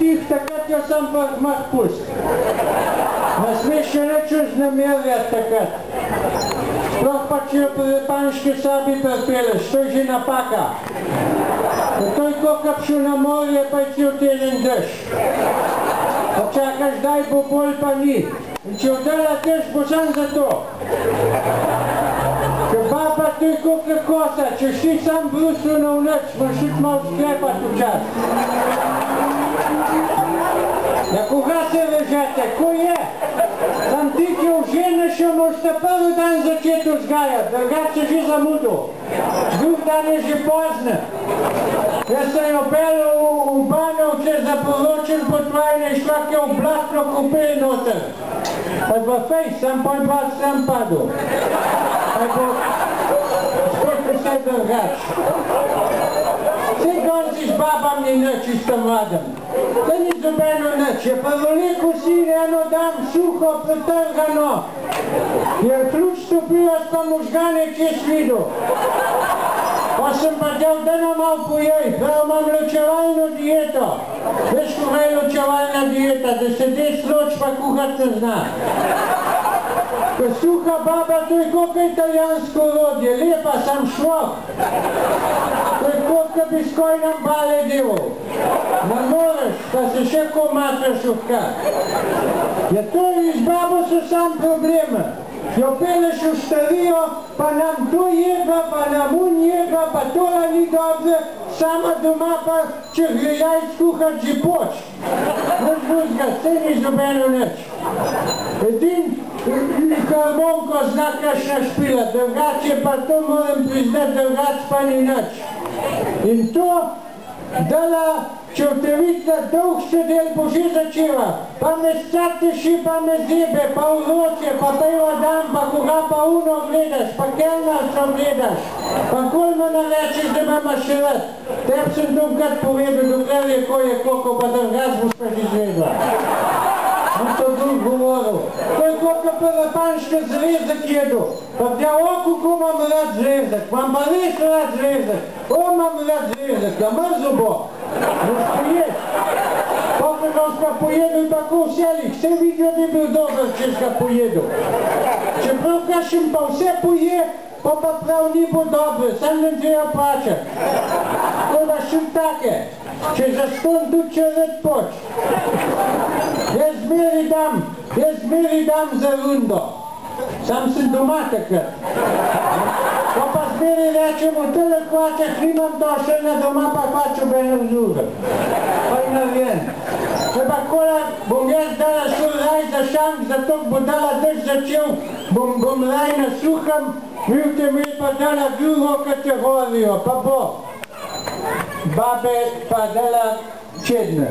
tih, takrat jo sam pa mah pust. Ne smeš še nič vznemirjati takrat. Sploh pa, če jo pri panški sobi pripeleš, to je že napaka. To je ko kapšu na morje, pa je cel teden dež. Pa čakaš, daj bo bolj, pa ni. In če vdela dež, bo sam za to. Ker baba to je koliko kosa, če šli sam bruslu na vnoč, moraš tudi malo sklepati včas. Na koga se vežete, ko je? Sam ti, ki oženeš, jo moraš ta prvi dan začeti vzgajati, drugače se že zamudil. Drug dan je že pozne. Jaz sem jo pelil v Banovce za poročen potvajne in šla je v blatno kupej noter. Pa je bo fejs, sam pa je blat sam padel. Pa je bo spet vse drugač. Vsi gonci z babam ni nič isto mladem. To ni zobeno nič, je pa veliko sin eno dam suho, pretrgano. Je ključ stopila, pa možgane čez videl. Pa sem pa del, da nam malo pojej, prav imam ločevalno dieto. Veš, koga je ločevalna dieta, da se des loč pa kuhat ne zna. Ko suha baba, to je koliko italijansko rodje, lepa, sam šloh. To je koliko bi skoj nam bale delal. Ne moreš, pa se še ko matraš uhkat. Ja to iz babo so sam probleme. Jo peleš v starijo, pa nam to jeba, pa nam un jeba, pa tola ni dobre, sama doma pa, če gre jajc kuhat, že poč. Noč buzga, se ni zobeno nič. Edin harmonko zna kakšna špila, drugače pa to moram priznati, drugače pa ni nič. In to, dala, če te vidite, dolg se del bo že začela, pa me scateši, pa me zebe, pa vroče, pa pejo dan, pa koga pa uno gledaš, pa kelnarco gledaš, pa kol me narečeš, da mama še rad. Teb sem domkrat povedal, dokler je ko je koliko, pa drugač boš pa že zvedla. On to drug govoril. To je koliko prelepanške zrezek jedu. Pa tja oku, ko imam rad zrezek, imam pa res rad zrezek. O, imam rad zrezek, ja mrzo bo. Boš poješ. Pa ga pa pojedel tako vselih, vse vidijo, da je bil dober, če ga pojedel. Čeprav kašem pa vse poje, pa prav ni bo dobro, sam ne treba plačati. To da šim take, če zaston tudi če red poč. Jaz zmeri dam za rundo. Sam sem doma takrat. Pa zmeri rečemo, tele kvaček, nimam došelja doma, pa kvačo benem drugem. Pa je narejen. Treba kola, bom jaz dala svoj raj za šank, zato bo dala dež začel, bom raj na suhem, vidite mi pa dala drugo kategorijo, pa bo. Babe pa dala čedne.